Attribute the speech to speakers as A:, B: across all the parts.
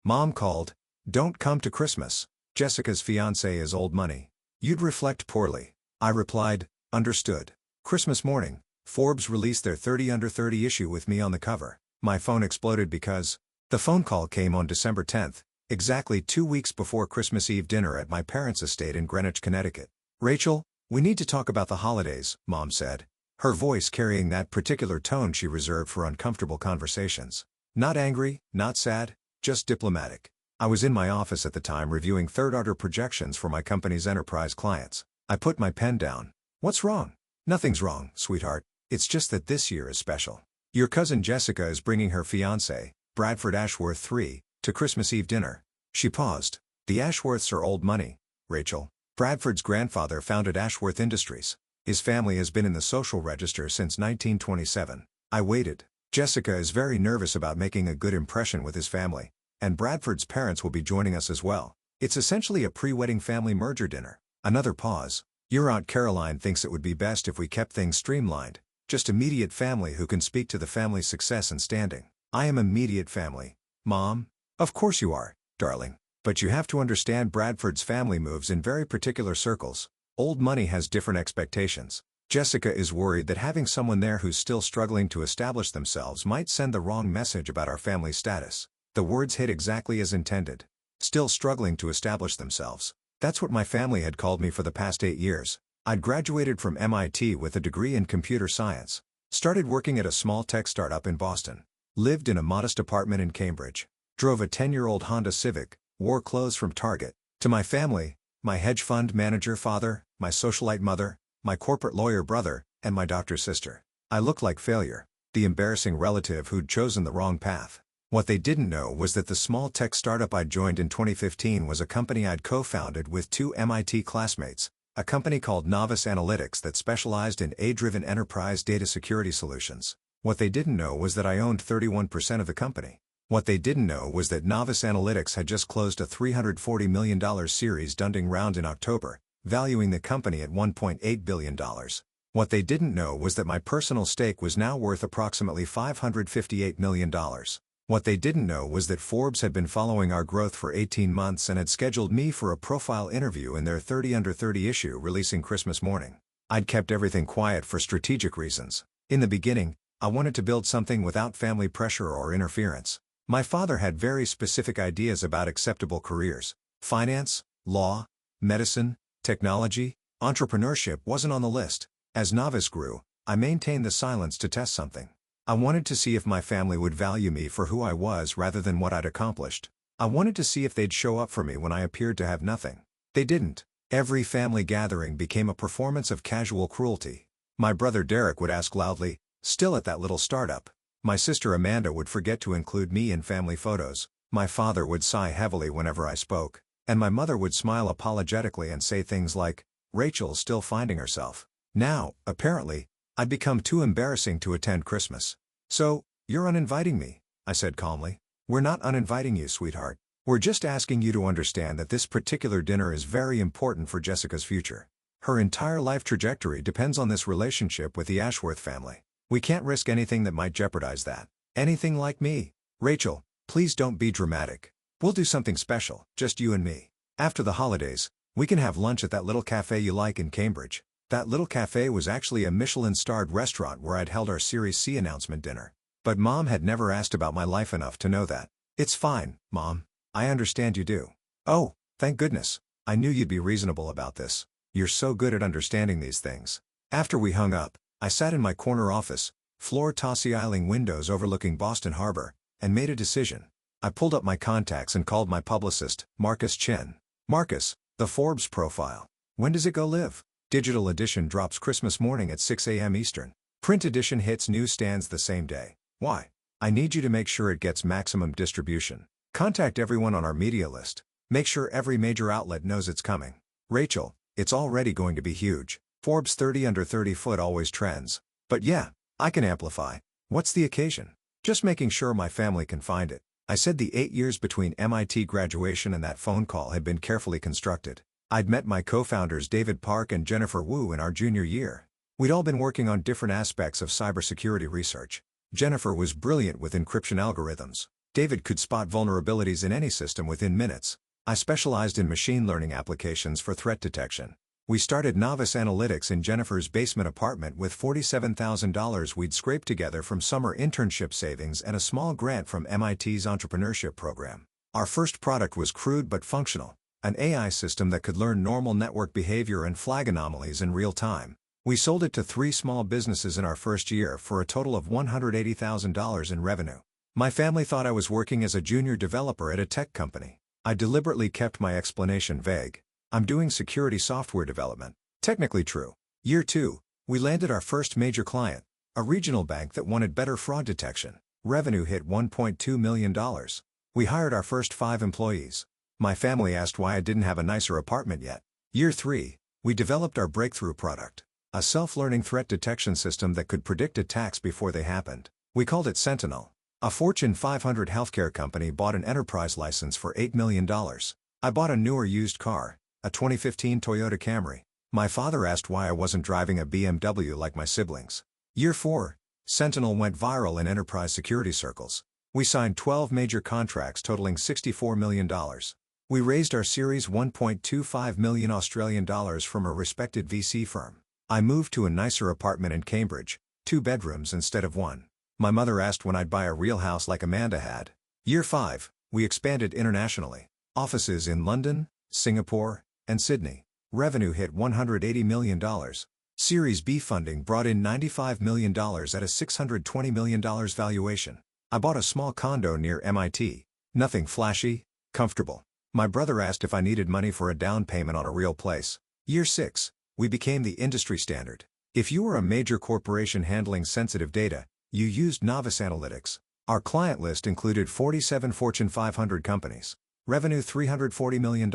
A: Mom called. Don't come to Christmas. Jessica's fiancé is old money. You'd reflect poorly. I replied, understood. Christmas morning, Forbes released their 30 Under 30 issue with me on the cover. My phone exploded because the phone call came on December 10th, exactly 2 weeks before Christmas Eve dinner at my parents' estate in Greenwich, Connecticut. Rachel, we need to talk about the holidays, Mom said, her voice carrying that particular tone she reserved for uncomfortable conversations. Not angry, not sad, just diplomatic. I was in my office at the time reviewing third-order projections for my company's enterprise clients. I put my pen down. What's wrong? Nothing's wrong, sweetheart. It's just that this year is special. Your cousin Jessica is bringing her fiancé, Bradford Ashworth III, to Christmas Eve dinner. She paused. The Ashworths are old money, Rachel. Bradford's grandfather founded Ashworth Industries. His family has been in the social register since 1927. I waited. Jessica is very nervous about making a good impression with his family, and Bradford's parents will be joining us as well. It's essentially a pre-wedding family merger dinner. Another pause. Your Aunt Caroline thinks it would be best if we kept things streamlined, just immediate family who can speak to the family's success and standing. I am immediate family. Mom? Of course you are, darling. But you have to understand Bradford's family moves in very particular circles. Old money has different expectations. Jessica is worried that having someone there who's still struggling to establish themselves might send the wrong message about our family status. The words hit exactly as intended. Still struggling to establish themselves. That's what my family had called me for the past 8 years. I'd graduated from MIT with a degree in computer science. Started working at a small tech startup in Boston. Lived in a modest apartment in Cambridge. Drove a 10-year-old Honda Civic. Wore clothes from Target. To my family, my hedge fund manager father, my socialite mother, my corporate lawyer brother, and my doctor's sister. I looked like failure. The embarrassing relative who'd chosen the wrong path. What they didn't know was that the small tech startup I'd joined in 2015 was a company I'd co-founded with 2 MIT classmates, a company called Novice Analytics that specialized in AI-driven enterprise data security solutions. What they didn't know was that I owned 31% of the company. What they didn't know was that Novice Analytics had just closed a $340 million Series Funding round in October, valuing the company at $1.8 billion. What they didn't know was that my personal stake was now worth approximately $558 million. What they didn't know was that Forbes had been following our growth for 18 months and had scheduled me for a profile interview in their 30 Under 30 issue releasing Christmas morning. I'd kept everything quiet for strategic reasons. In the beginning, I wanted to build something without family pressure or interference. My father had very specific ideas about acceptable careers. Finance, law, medicine, technology, entrepreneurship wasn't on the list. As Novice grew, I maintained the silence to test something. I wanted to see if my family would value me for who I was rather than what I'd accomplished. I wanted to see if they'd show up for me when I appeared to have nothing. They didn't. Every family gathering became a performance of casual cruelty. My brother Derek would ask loudly, "Still at that little startup?" My sister Amanda would forget to include me in family photos. My father would sigh heavily whenever I spoke. And my mother would smile apologetically and say things like, "Rachel's still finding herself." Now, apparently, I'd become too embarrassing to attend Christmas. "So, you're uninviting me," I said calmly. "We're not uninviting you, sweetheart. We're just asking you to understand that this particular dinner is very important for Jessica's future. Her entire life trajectory depends on this relationship with the Ashworth family. We can't risk anything that might jeopardize that. Anything like me. Rachel, please don't be dramatic. We'll do something special, just you and me. After the holidays, we can have lunch at that little cafe you like in Cambridge." That little cafe was actually a Michelin-starred restaurant where I'd held our Series C announcement dinner. But Mom had never asked about my life enough to know that. "It's fine, Mom. I understand you do." "Oh, thank goodness. I knew you'd be reasonable about this. You're so good at understanding these things." After we hung up, I sat in my corner office, floor tossy-isling windows overlooking Boston Harbor, and made a decision. I pulled up my contacts and called my publicist, Marcus Chin. "Marcus, the Forbes profile. When does it go live?" "Digital edition drops Christmas morning at 6 a.m. Eastern. Print edition hits newsstands the same day." "Why?" "I need you to make sure it gets maximum distribution. Contact everyone on our media list. Make sure every major outlet knows it's coming." "Rachel, it's already going to be huge. Forbes 30 Under 30 foot always trends. But yeah, I can amplify." "What's the occasion?" "Just making sure my family can find it." I said the 8 years between MIT graduation and that phone call had been carefully constructed. I'd met my co-founders David Park and Jennifer Wu in our junior year. We'd all been working on different aspects of cybersecurity research. Jennifer was brilliant with encryption algorithms. David could spot vulnerabilities in any system within minutes. I specialized in machine learning applications for threat detection. We started Novice Analytics in Jennifer's basement apartment with $47,000 we'd scraped together from summer internship savings and a small grant from MIT's entrepreneurship program. Our first product was crude but functional, an AI system that could learn normal network behavior and flag anomalies in real time. We sold it to 3 small businesses in our first year for a total of $180,000 in revenue. My family thought I was working as a junior developer at a tech company. I deliberately kept my explanation vague. I'm doing security software development. Technically true. Year 2, we landed our first major client, a regional bank that wanted better fraud detection. Revenue hit $1.2 million. We hired our first 5 employees. My family asked why I didn't have a nicer apartment yet. Year 3, we developed our breakthrough product, a self-learning threat detection system that could predict attacks before they happened. We called it Sentinel. A Fortune 500 healthcare company bought an enterprise license for $8 million. I bought a newer used car, a 2015 Toyota Camry. My father asked why I wasn't driving a BMW like my siblings. Year 4, Sentinel went viral in enterprise security circles. We signed 12 major contracts totaling $64 million. We raised our Series 1.25 million Australian dollars from a respected VC firm. I moved to a nicer apartment in Cambridge, 2 bedrooms instead of 1. My mother asked when I'd buy a real house like Amanda had. Year 5, we expanded internationally. Offices in London, Singapore, and Sydney. Revenue hit $180 million. Series B funding brought in $95 million at a $620 million valuation. I bought a small condo near MIT. Nothing flashy, comfortable. My brother asked if I needed money for a down payment on a real place. Year 6, we became the industry standard. If you were a major corporation handling sensitive data, you used Novice Analytics. Our client list included 47 Fortune 500 companies. Revenue $340 million.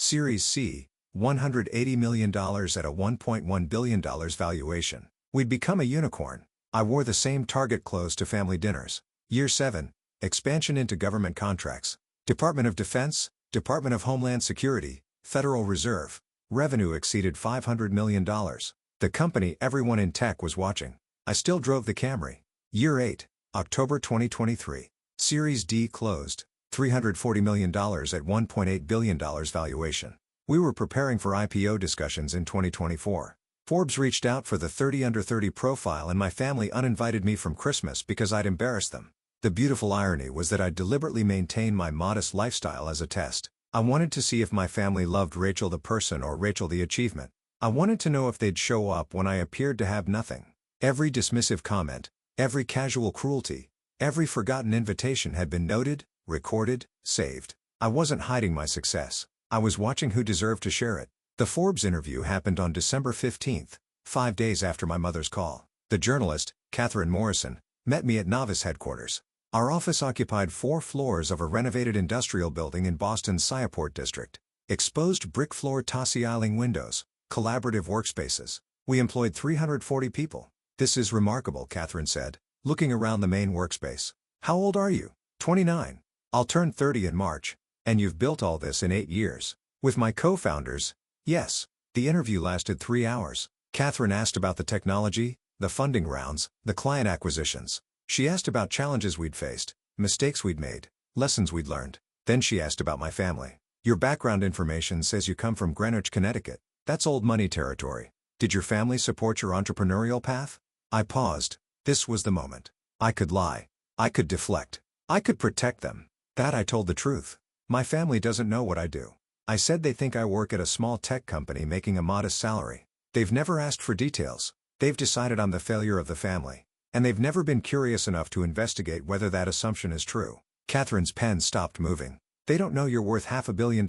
A: Series C, $180 million at a $1.1 billion valuation. We'd become a unicorn. I wore the same Target clothes to family dinners. Year 7, expansion into government contracts. Department of Defense, Department of Homeland Security, Federal Reserve. Revenue exceeded $500 million. The company everyone in tech was watching. I still drove the Camry. Year 8, October 2023. Series D closed, $340 million at $1.8 billion valuation. We were preparing for IPO discussions in 2024. Forbes reached out for the 30 under 30 profile and my family uninvited me from Christmas because I'd embarrassed them. The beautiful irony was that I'd deliberately maintained my modest lifestyle as a test. I wanted to see if my family loved Rachel the person or Rachel the achievement. I wanted to know if they'd show up when I appeared to have nothing. Every dismissive comment, every casual cruelty, every forgotten invitation had been noted, recorded, saved. I wasn't hiding my success. I was watching who deserved to share it. The Forbes interview happened on December 15, 5 days after my mother's call. The journalist, Catherine Morrison, met me at Novice headquarters. Our office occupied 4 floors of a renovated industrial building in Boston's Sciaport district. Exposed brick floor Tassi-Eiling windows, collaborative workspaces. We employed 340 people. This is remarkable, Catherine said, looking around the main workspace. How old are you? 29. I'll turn 30 in March. And you've built all this in 8 years. With my co-founders? Yes. The interview lasted 3 hours. Catherine asked about the technology, the funding rounds, the client acquisitions. She asked about challenges we'd faced, mistakes we'd made, lessons we'd learned. Then she asked about my family. Your background information says you come from Greenwich, Connecticut. That's old money territory. Did your family support your entrepreneurial path? I paused. This was the moment. I could lie. I could deflect. I could protect them. That I told the truth. My family doesn't know what I do. I said they think I work at a small tech company making a modest salary. They've never asked for details. They've decided I'm the failure of the family. And they've never been curious enough to investigate whether that assumption is true. Catherine's pen stopped moving. They don't know you're worth $500 million.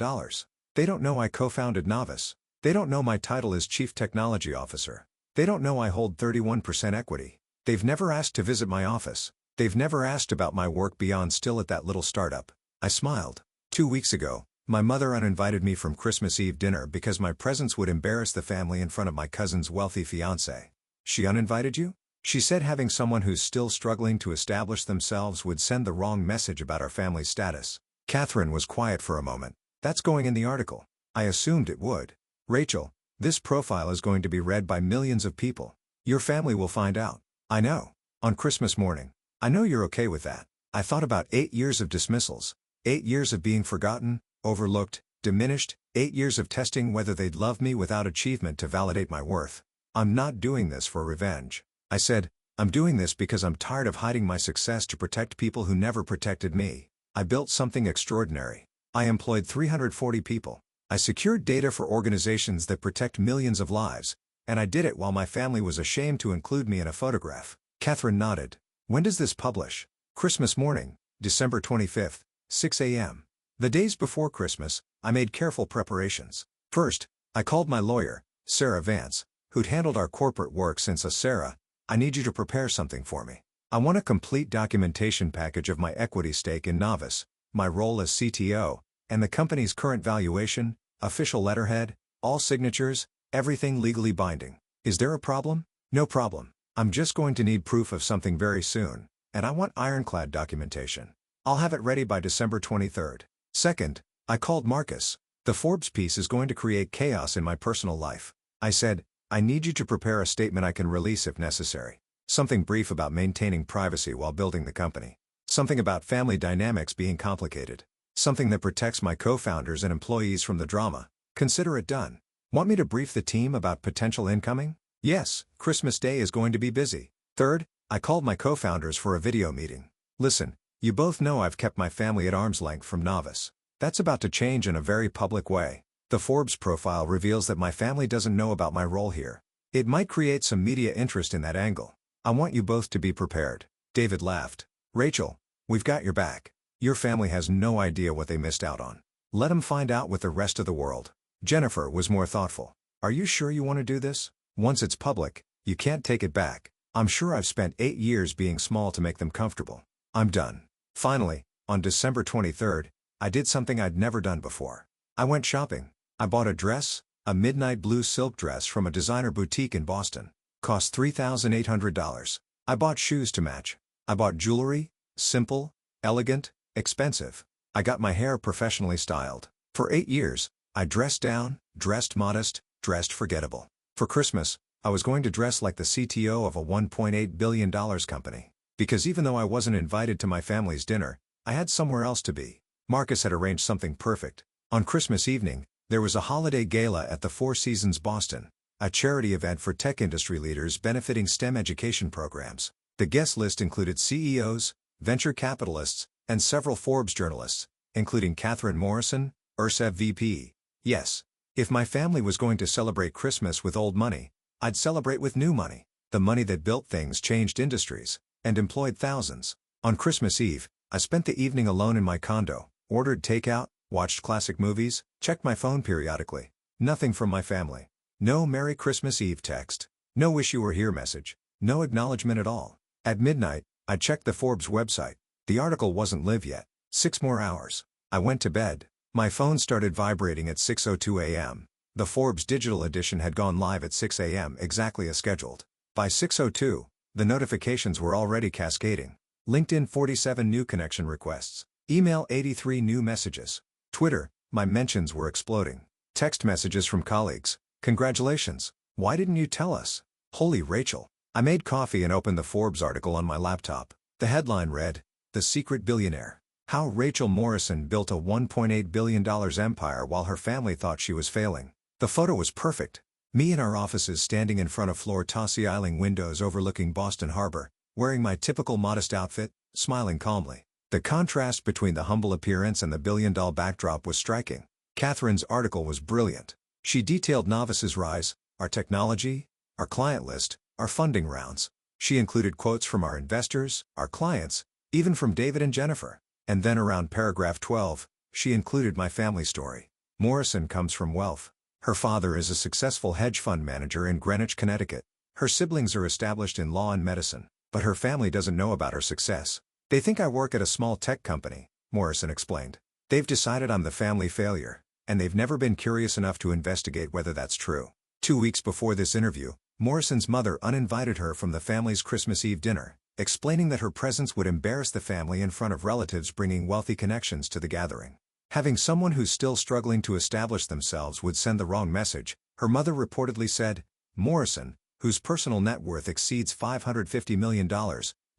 A: They don't know I co-founded Novice. They don't know my title is Chief Technology Officer. They don't know I hold 31% equity. They've never asked to visit my office. They've never asked about my work beyond still at that little startup. I smiled. 2 weeks ago, my mother uninvited me from Christmas Eve dinner because my presence would embarrass the family in front of my cousin's wealthy fiancé. She uninvited you? She said having someone who's still struggling to establish themselves would send the wrong message about our family's status. Catherine was quiet for a moment. That's going in the article. I assumed it would. Rachel, this profile is going to be read by millions of people. Your family will find out. I know. On Christmas morning. I know you're okay with that. I thought about 8 years of dismissals, 8 years of being forgotten, overlooked, diminished, 8 years of testing whether they'd love me without achievement to validate my worth. I'm not doing this for revenge. I said, I'm doing this because I'm tired of hiding my success to protect people who never protected me. I built something extraordinary. I employed 340 people. I secured data for organizations that protect millions of lives, and I did it while my family was ashamed to include me in a photograph. Catherine nodded. When does this publish? Christmas morning, December 25th, 6 a.m. The days before Christmas, I made careful preparations. First, I called my lawyer, Sarah Vance, who'd handled our corporate work since. Sarah, I need you to prepare something for me. I want a complete documentation package of my equity stake in Novice, my role as CTO, and the company's current valuation, official letterhead, all signatures, everything legally binding. Is there a problem? No problem. I'm just going to need proof of something very soon, and I want ironclad documentation. I'll have it ready by December 23rd. Second, I called Marcus. The Forbes piece is going to create chaos in my personal life. I said, I need you to prepare a statement I can release if necessary. Something brief about maintaining privacy while building the company. Something about family dynamics being complicated. Something that protects my co-founders and employees from the drama. Consider it done. Want me to brief the team about potential incoming? Yes, Christmas Day is going to be busy. Third, I called my co-founders for a video meeting. Listen, you both know I've kept my family at arm's length from Novice. That's about to change in a very public way. The Forbes profile reveals that my family doesn't know about my role here. It might create some media interest in that angle. I want you both to be prepared. David laughed. Rachel, we've got your back. Your family has no idea what they missed out on. Let them find out with the rest of the world. Jennifer was more thoughtful. Are you sure you want to do this? Once it's public, you can't take it back. I'm sure I've spent 8 years being small to make them comfortable. I'm done. Finally, on December 23rd, I did something I'd never done before. I went shopping. I bought a dress, a midnight blue silk dress from a designer boutique in Boston. Cost $3,800. I bought shoes to match. I bought jewelry, simple, elegant, expensive. I got my hair professionally styled. For 8 years, I dressed down, dressed modest, dressed forgettable. For Christmas, I was going to dress like the CTO of a $1.8 billion company. Because even though I wasn't invited to my family's dinner, I had somewhere else to be. Marcus had arranged something perfect. On Christmas evening, there was a holiday gala at the Four Seasons Boston, a charity event for tech industry leaders benefiting STEM education programs. The guest list included CEOs, venture capitalists, and several Forbes journalists, including Catherine Morrison, URSEV VP. Yes, if my family was going to celebrate Christmas with old money, I'd celebrate with new money, the money that built things, changed industries, and employed thousands. On Christmas Eve, I spent the evening alone in my condo, ordered takeout, watched classic movies, checked my phone periodically. Nothing from my family. No Merry Christmas Eve text. No wish you were here message. No acknowledgement at all. At midnight, I checked the Forbes website. The article wasn't live yet. 6 more hours. I went to bed. My phone started vibrating at 6:02 a.m. The Forbes digital edition had gone live at 6 a.m. exactly as scheduled. By 6:02, the notifications were already cascading. LinkedIn 47 new connection requests. Email 83 new messages. Twitter, my mentions were exploding. Text messages from colleagues. Congratulations. Why didn't you tell us? Holy Rachel. I made coffee and opened the Forbes article on my laptop. The headline read, The Secret Billionaire. How Rachel Morrison built a $1.8 billion empire while her family thought she was failing. The photo was perfect. Me in our offices standing in front of floor-to-ceiling windows overlooking Boston Harbor, wearing my typical modest outfit, smiling calmly. The contrast between the humble appearance and the billion-dollar backdrop was striking. Catherine's article was brilliant. She detailed Novice's rise, our technology, our client list, our funding rounds. She included quotes from our investors, our clients, even from David and Jennifer. And then around paragraph 12, she included my family story. Morrison comes from wealth. Her father is a successful hedge fund manager in Greenwich, Connecticut. Her siblings are established in law and medicine, but her family doesn't know about her success. They think I work at a small tech company, Morrison explained. They've decided I'm the family failure, and they've never been curious enough to investigate whether that's true. 2 weeks before this interview, Morrison's mother uninvited her from the family's Christmas Eve dinner, explaining that her presence would embarrass the family in front of relatives bringing wealthy connections to the gathering. Having someone who's still struggling to establish themselves would send the wrong message, her mother reportedly said. Morrison, whose personal net worth exceeds $550 million,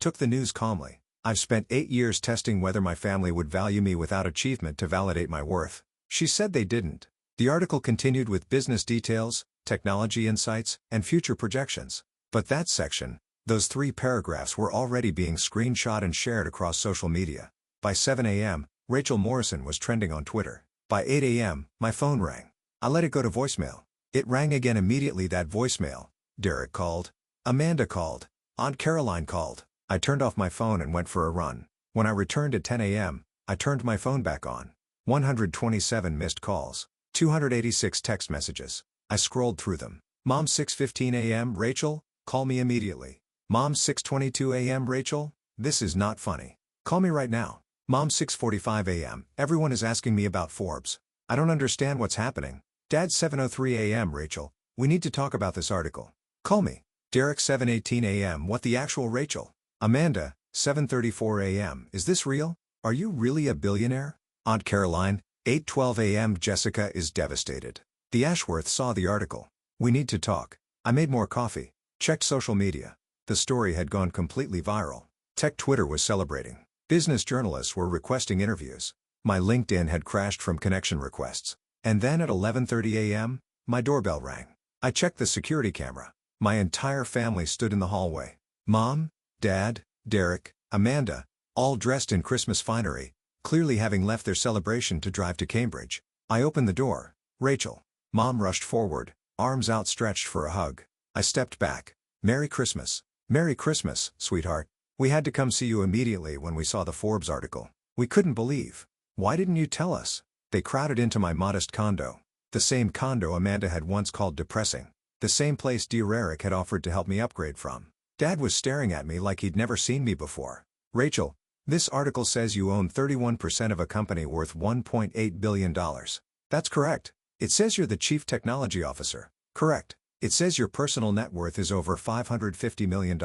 A: took the news calmly. I've spent 8 years testing whether my family would value me without achievement to validate my worth. She said they didn't. The article continued with business details, technology insights, and future projections. But that section, those 3 paragraphs were already being screenshot and shared across social media. By 7 a.m., Rachel Morrison was trending on Twitter. By 8 a.m., my phone rang. I let it go to voicemail. It rang again immediately. That voicemail. Derek called. Amanda called. Aunt Caroline called. I turned off my phone and went for a run. When I returned at 10 a.m., I turned my phone back on. 127 missed calls. 286 text messages. I scrolled through them. Mom, 6:15 a.m. Rachel, call me immediately. Mom, 6:22 a.m. Rachel, this is not funny. Call me right now. Mom, 6:45 a.m. Everyone is asking me about Forbes. I don't understand what's happening. Dad, 7:03 a.m. Rachel, we need to talk about this article. Call me. Derek, 7:18 a.m. What the actual Rachel? Amanda, 7:34 a.m. Is this real? Are you really a billionaire? Aunt Caroline, 8:12 a.m. Jessica is devastated. The Ashworth saw the article. We need to talk. I made more coffee. Checked social media. The story had gone completely viral. Tech Twitter was celebrating. Business journalists were requesting interviews. My LinkedIn had crashed from connection requests. And then at 11:30 a.m., my doorbell rang. I checked the security camera. My entire family stood in the hallway. Mom, Dad, Derek, Amanda, all dressed in Christmas finery, clearly having left their celebration to drive to Cambridge. I opened the door. Rachel. Mom rushed forward, arms outstretched for a hug. I stepped back. Merry Christmas. Merry Christmas, sweetheart. We had to come see you immediately when we saw the Forbes article. We couldn't believe. Why didn't you tell us? They crowded into my modest condo. The same condo Amanda had once called depressing. The same place Dear Eric had offered to help me upgrade from. Dad was staring at me like he'd never seen me before. Rachel, this article says you own 31% of a company worth $1.8 billion. That's correct. It says you're the chief technology officer. Correct. It says your personal net worth is over $550 million.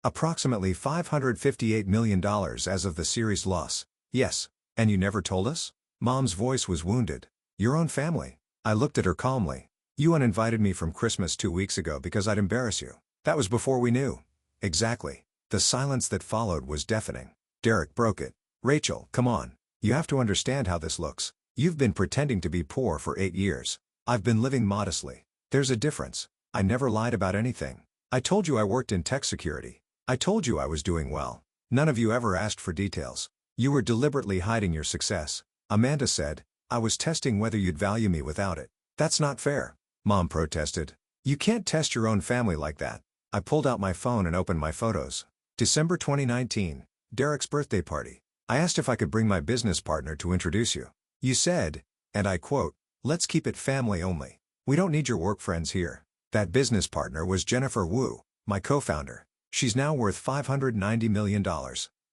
A: Approximately $558 million as of the series loss. Yes. And you never told us? Mom's voice was wounded. Your own family. I looked at her calmly. You uninvited me from Christmas 2 weeks ago because I'd embarrass you. That was before we knew. Exactly. The silence that followed was deafening. Derek broke it. Rachel, come on. You have to understand how this looks. You've been pretending to be poor for 8 years. I've been living modestly. There's a difference. I never lied about anything. I told you I worked in tech security. I told you I was doing well. None of you ever asked for details. You were deliberately hiding your success. Amanda said, I was testing whether you'd value me without it. That's not fair. Mom protested. You can't test your own family like that. I pulled out my phone and opened my photos. December 2019, Derek's birthday party. I asked if I could bring my business partner to introduce you. You said, and I quote, let's keep it family only. We don't need your work friends here. That business partner was Jennifer Wu, my co-founder. She's now worth $590 million.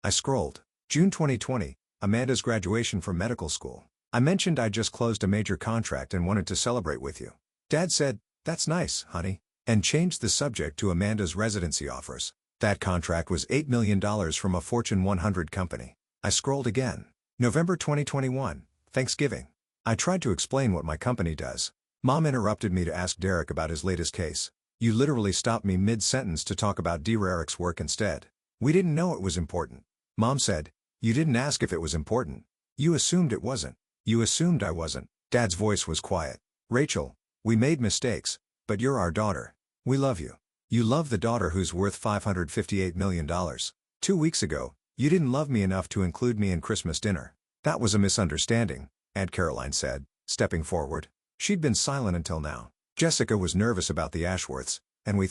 A: I scrolled. June 2020, Amanda's graduation from medical school. I mentioned I just closed a major contract and wanted to celebrate with you. Dad said, that's nice, honey, and changed the subject to Amanda's residency offers. That contract was $8 million from a Fortune 100 company. I scrolled again. November 2021, Thanksgiving. I tried to explain what my company does. Mom interrupted me to ask Derek about his latest case. You literally stopped me mid-sentence to talk about Dear Eric's work instead. We didn't know it was important. Mom said, you didn't ask if it was important. You assumed it wasn't. You assumed I wasn't. Dad's voice was quiet. Rachel, we made mistakes, but you're our daughter. We love you. You love the daughter who's worth $558 million. 2 weeks ago, you didn't love me enough to include me in Christmas dinner. That was a misunderstanding, Aunt Caroline said, stepping forward. She'd been silent until now. Jessica was nervous about the Ashworths, and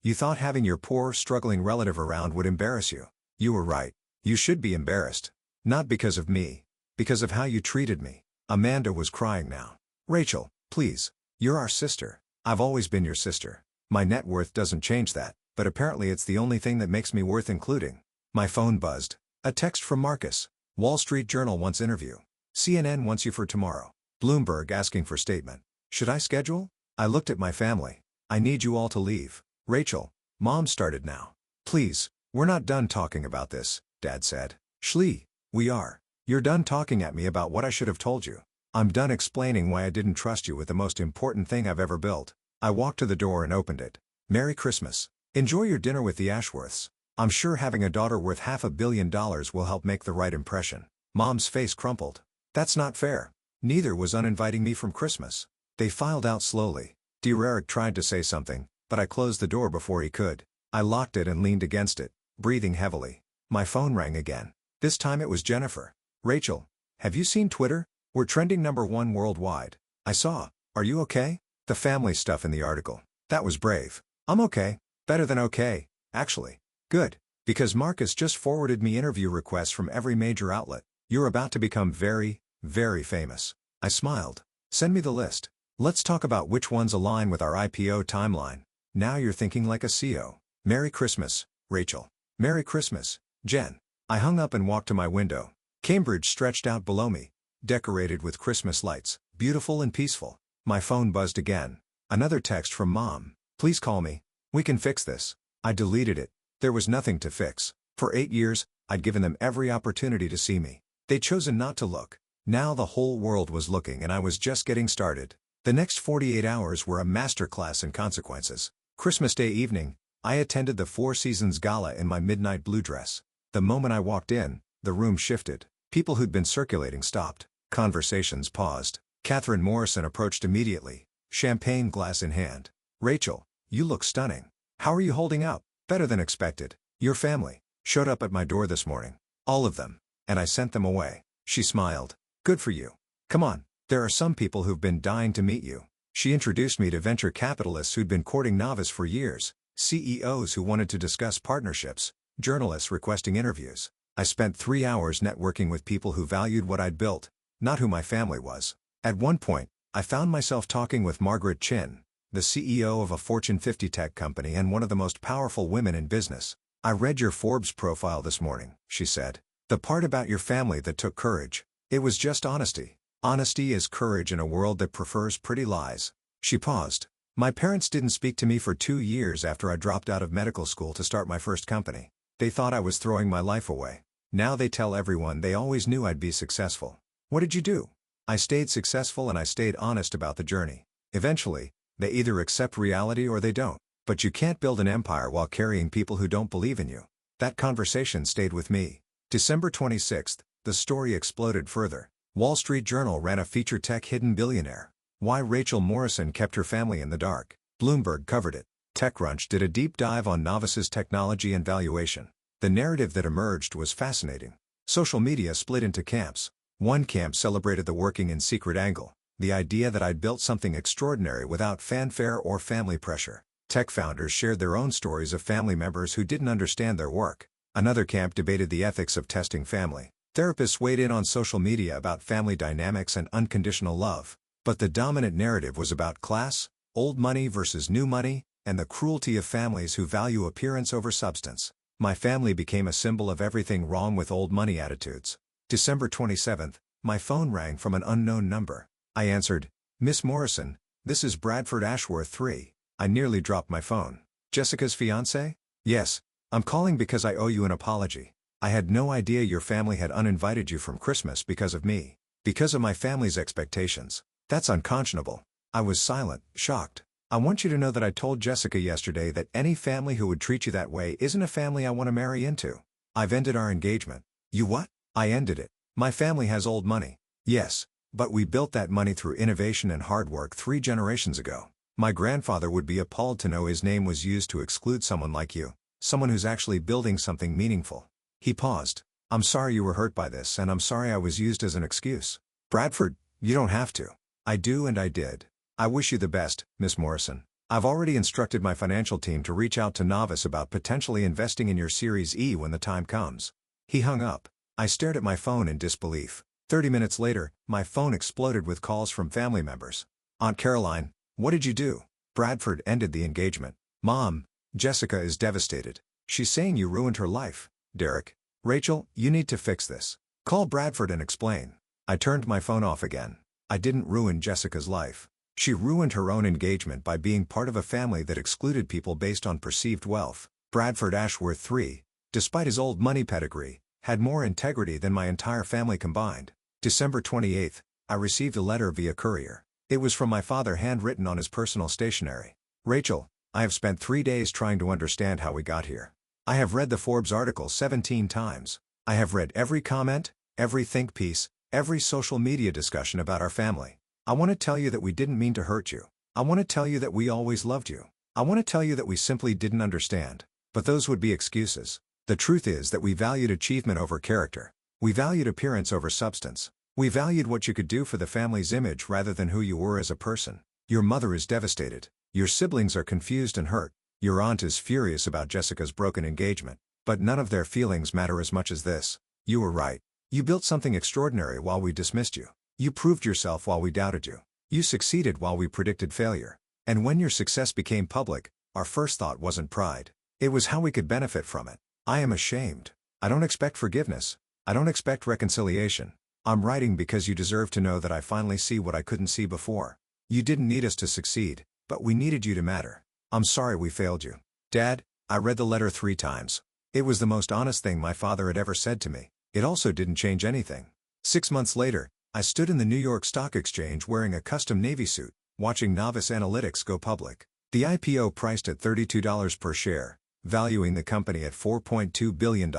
A: you thought having your poor, struggling relative around would embarrass you. You were right. You should be embarrassed. Not because of me. Because of how you treated me. Amanda was crying now. Rachel, please. You're our sister. I've always been your sister. My net worth doesn't change that, but apparently it's the only thing that makes me worth including. My phone buzzed. A text from Marcus. Wall Street Journal wants interview. CNN wants you for tomorrow. Bloomberg asking for statement. Should I schedule? I looked at my family. I need you all to leave. Rachel, Mom started now. Please, we're not done talking about this, Dad said. Shlee, we are. You're done talking at me about what I should have told you. I'm done explaining why I didn't trust you with the most important thing I've ever built. I walked to the door and opened it. Merry Christmas. Enjoy your dinner with the Ashworths. I'm sure having a daughter worth $500 million will help make the right impression. Mom's face crumpled. That's not fair. Neither was uninviting me from Christmas. They filed out slowly. Dear Eric tried to say something, but I closed the door before he could. I locked it and leaned against it, breathing heavily. My phone rang again. This time it was Jennifer. Rachel, have you seen Twitter? We're trending #1 worldwide. I saw. Are you okay? The family stuff in the article. That was brave. I'm okay. Better than okay, actually. Good. Because Marcus just forwarded me interview requests from every major outlet. You're about to become very, very famous. I smiled. Send me the list. Let's talk about which ones align with our IPO timeline. Now you're thinking like a CEO. Merry Christmas, Rachel. Merry Christmas, Jen. I hung up and walked to my window. Cambridge stretched out below me, decorated with Christmas lights, beautiful and peaceful. My phone buzzed again. Another text from Mom. Please call me. We can fix this. I deleted it. There was nothing to fix. For 8 years, I'd given them every opportunity to see me. They'd chosen not to look. Now the whole world was looking and I was just getting started. The next 48 hours were a masterclass in consequences. Christmas Day evening, I attended the Four Seasons Gala in my midnight blue dress. The moment I walked in, the room shifted. People who'd been circulating stopped. Conversations paused. Catherine Morrison approached immediately, champagne glass in hand. Rachel, you look stunning. How are you holding up? Better than expected. Your family showed up at my door this morning. All of them. And I sent them away. She smiled. Good for you. Come on, there are some people who've been dying to meet you. She introduced me to venture capitalists who'd been courting Novice for years, CEOs who wanted to discuss partnerships, journalists requesting interviews. I spent 3 hours networking with people who valued what I'd built, not who my family was. At one point, I found myself talking with Margaret Chin, the CEO of a Fortune 50 tech company and one of the most powerful women in business. I read your Forbes profile this morning, she said. The part about your family that took courage. It was just honesty. Honesty is courage in a world that prefers pretty lies. She paused. My parents didn't speak to me for 2 years after I dropped out of medical school to start my first company. They thought I was throwing my life away. Now they tell everyone they always knew I'd be successful. What did you do? I stayed successful and I stayed honest about the journey. Eventually, they either accept reality or they don't. But you can't build an empire while carrying people who don't believe in you. That conversation stayed with me. December 26th, the story exploded further. Wall Street Journal ran a feature tech hidden billionaire. Why Rachel Morrison kept her family in the dark. Bloomberg covered it. TechCrunch did a deep dive on Novice's technology and valuation. The narrative that emerged was fascinating. Social media split into camps. One camp celebrated the working in secret angle, the idea that I'd built something extraordinary without fanfare or family pressure. Tech founders shared their own stories of family members who didn't understand their work. Another camp debated the ethics of testing family. Therapists weighed in on social media about family dynamics and unconditional love. But the dominant narrative was about class, old money versus new money, and the cruelty of families who value appearance over substance. My family became a symbol of everything wrong with old money attitudes. December 27th, my phone rang from an unknown number. I answered, Miss Morrison, this is Bradford Ashworth III. I nearly dropped my phone. Jessica's fiancé? Yes, I'm calling because I owe you an apology. I had no idea your family had uninvited you from Christmas because of me. Because of my family's expectations. That's unconscionable. I was silent, shocked. I want you to know that I told Jessica yesterday that any family who would treat you that way isn't a family I want to marry into. I've ended our engagement. You what? I ended it. My family has old money. Yes, but we built that money through innovation and hard work 3 generations ago. My grandfather would be appalled to know his name was used to exclude someone like you. Someone who's actually building something meaningful. He paused. I'm sorry you were hurt by this and I'm sorry I was used as an excuse. Bradford, you don't have to. I do and I did. I wish you the best, Miss Morrison. I've already instructed my financial team to reach out to Novice about potentially investing in your Series E when the time comes. He hung up. I stared at my phone in disbelief. 30 minutes later, my phone exploded with calls from family members. Aunt Caroline, what did you do? Bradford ended the engagement. Mom, Jessica is devastated. She's saying you ruined her life. Derek, Rachel, you need to fix this. Call Bradford and explain. I turned my phone off again. I didn't ruin Jessica's life. She ruined her own engagement by being part of a family that excluded people based on perceived wealth. Bradford Ashworth III, despite his old money pedigree, had more integrity than my entire family combined. December 28th, I received a letter via courier. It was from my father handwritten on his personal stationery. Rachel, I have spent 3 days trying to understand how we got here. I have read the Forbes article 17 times. I have read every comment, every think piece, every social media discussion about our family. I want to tell you that we didn't mean to hurt you. I want to tell you that we always loved you. I want to tell you that we simply didn't understand. But those would be excuses. The truth is that we valued achievement over character. We valued appearance over substance. We valued what you could do for the family's image rather than who you were as a person. Your mother is devastated. Your siblings are confused and hurt. Your aunt is furious about Jessica's broken engagement. But none of their feelings matter as much as this. You were right. You built something extraordinary while we dismissed you. You proved yourself while we doubted you. You succeeded while we predicted failure. And when your success became public, our first thought wasn't pride. It was how we could benefit from it. I am ashamed. I don't expect forgiveness. I don't expect reconciliation. I'm writing because you deserve to know that I finally see what I couldn't see before. You didn't need us to succeed, but we needed you to matter. I'm sorry we failed you. Dad, I read the letter 3 times. It was the most honest thing my father had ever said to me. It also didn't change anything. 6 months later, I stood in the New York Stock Exchange wearing a custom Navy suit, watching Novice Analytics go public. The IPO priced at $32 per share, valuing the company at $4.2 billion.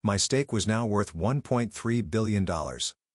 A: My stake was now worth $1.3 billion.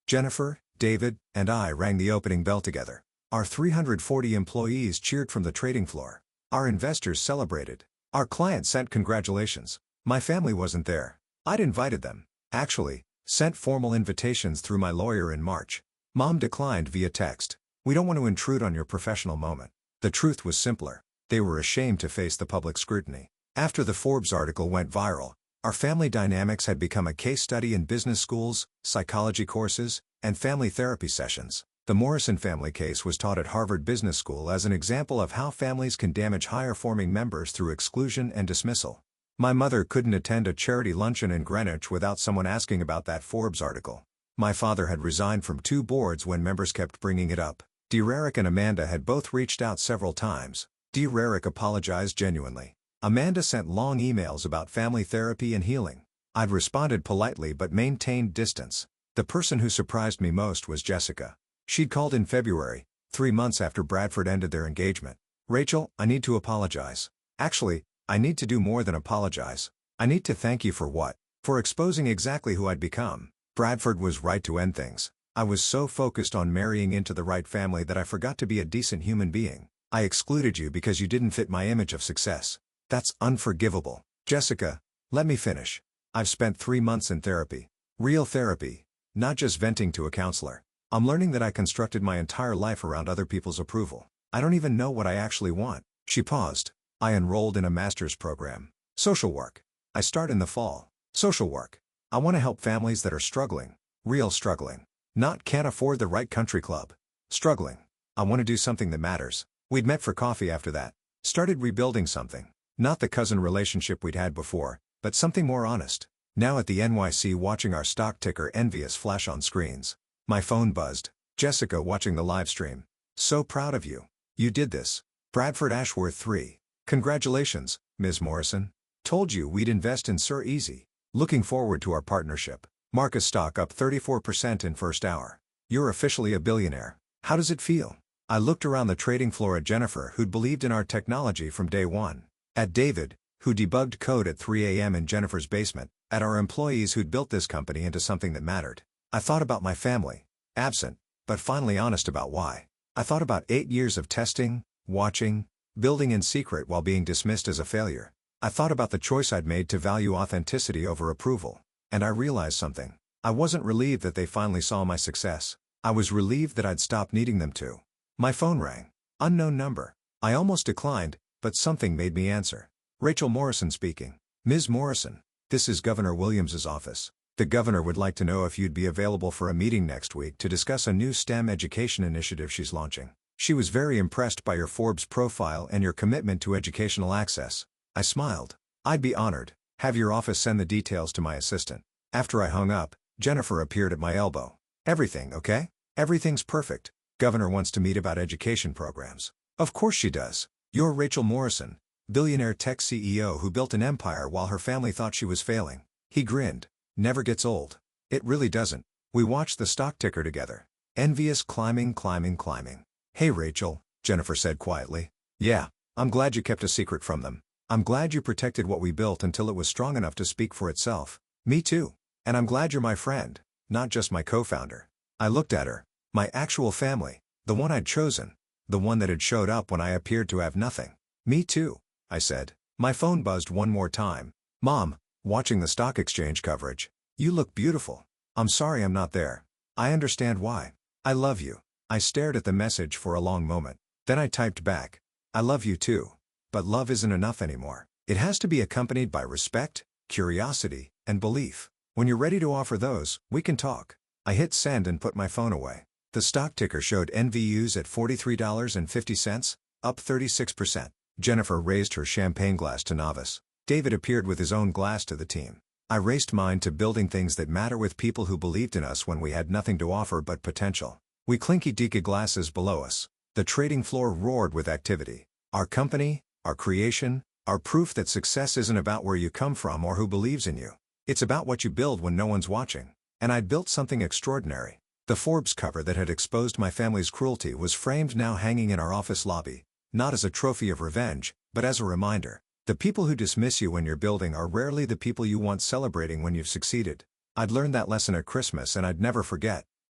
A: Jennifer, David, and I rang the opening bell together. Our 340 employees cheered from the trading floor. Our investors celebrated. Our clients sent congratulations. My family wasn't there. I'd invited them. Actually, sent formal invitations through my lawyer in March. Mom declined via text. We don't want to intrude on your professional moment. The truth was simpler. They were ashamed to face the public scrutiny. After the Forbes article went viral, our family dynamics had become a case study in business schools, psychology courses, and family therapy sessions. The Morrison family case was taught at Harvard Business School as an example of how families can damage higher-forming members through exclusion and dismissal. My mother couldn't attend a charity luncheon in Greenwich without someone asking about that Forbes article. My father had resigned from 2 boards when members kept bringing it up. Rarick and Amanda had both reached out several times. Rarick apologized genuinely. Amanda sent long emails about family therapy and healing. I'd responded politely but maintained distance. The person who surprised me most was Jessica. She'd called in February, 3 months after Bradford ended their engagement. Rachel, I need to apologize. Actually, I need to do more than apologize. I need to thank you for what? For exposing exactly who I'd become. Bradford was right to end things. I was so focused on marrying into the right family that I forgot to be a decent human being. I excluded you because you didn't fit my image of success. That's unforgivable. Jessica, let me finish. I've spent 3 months in therapy. Real therapy. Not just venting to a counselor. I'm learning that I constructed my entire life around other people's approval. I don't even know what I actually want. She paused. I enrolled in a master's program. Social work. I start in the fall. Social work. I want to help families that are struggling. Real struggling. Not can't afford the right country club. Struggling. I want to do something that matters. We'd met for coffee after that. Started rebuilding something. Not the cousin relationship we'd had before, but something more honest. Now at the NYC watching our stock ticker envious flash on screens. My phone buzzed. Jessica watching the live stream. So proud of you. You did this. Bradford Ashworth 3. Congratulations, Ms. Morrison. Told you we'd invest in Sir Easy. Looking forward to our partnership. Marcus stock up 34% in first hour. You're officially a billionaire. How does it feel? I looked around the trading floor at Jennifer, who'd believed in our technology from day one. At David, who debugged code at 3 a.m. in Jennifer's basement. At our employees who'd built this company into something that mattered. I thought about my family. Absent, but finally honest about why. I thought about 8 years of testing, watching, building in secret while being dismissed as a failure. I thought about the choice I'd made to value authenticity over approval. And I realized something. I wasn't relieved that they finally saw my success. I was relieved that I'd stopped needing them to. My phone rang. Unknown number. I almost declined, but something made me answer. Rachel Morrison speaking. Ms. Morrison, this is Governor Williams's office. The governor would like to know if you'd be available for a meeting next week to discuss a new STEM education initiative she's launching. She was very impressed by your Forbes profile and your commitment to educational access. I smiled. I'd be honored. Have your office send the details to my assistant. After I hung up, Jennifer appeared at my elbow. Everything okay? Everything's perfect. Governor wants to meet about education programs. Of course she does. You're Rachel Morrison, billionaire tech CEO who built an empire while her family thought she was failing. He grinned. Never gets old. It really doesn't. We watched the stock ticker together. Envious climbing. Hey Rachel, Jennifer said quietly. Yeah, I'm glad you kept a secret from them. I'm glad you protected what we built until it was strong enough to speak for itself. Me too. And I'm glad you're my friend, not just my co-founder. I looked at her. My actual family. The one I'd chosen. The one that had showed up when I appeared to have nothing. Me too, I said. My phone buzzed one more time. Mom, watching the stock exchange coverage. You look beautiful. I'm sorry I'm not there. I understand why. I love you. I stared at the message for a long moment. Then I typed back. I love you too. But love isn't enough anymore. It has to be accompanied by respect, curiosity, and belief. When you're ready to offer those, we can talk. I hit send and put my phone away. The stock ticker showed NVUs at $43.50, up 36%. Jennifer raised her champagne glass to novice. David appeared with his own glass to the team. I raised mine to building things that matter with people who believed in us when we had nothing to offer but potential. We clinky-dinky glasses below us. The trading floor roared with activity. Our company, our creation, our proof that success isn't about where you come from or who believes in you. It's about what you build when no one's watching. And I'd built something extraordinary. The Forbes cover that had exposed my family's cruelty was framed now hanging in our office lobby, not as a trophy of revenge, but as a reminder. The people who dismiss you when you're building are rarely the people you want celebrating when you've succeeded. I'd learned that lesson at Christmas and I'd never forget.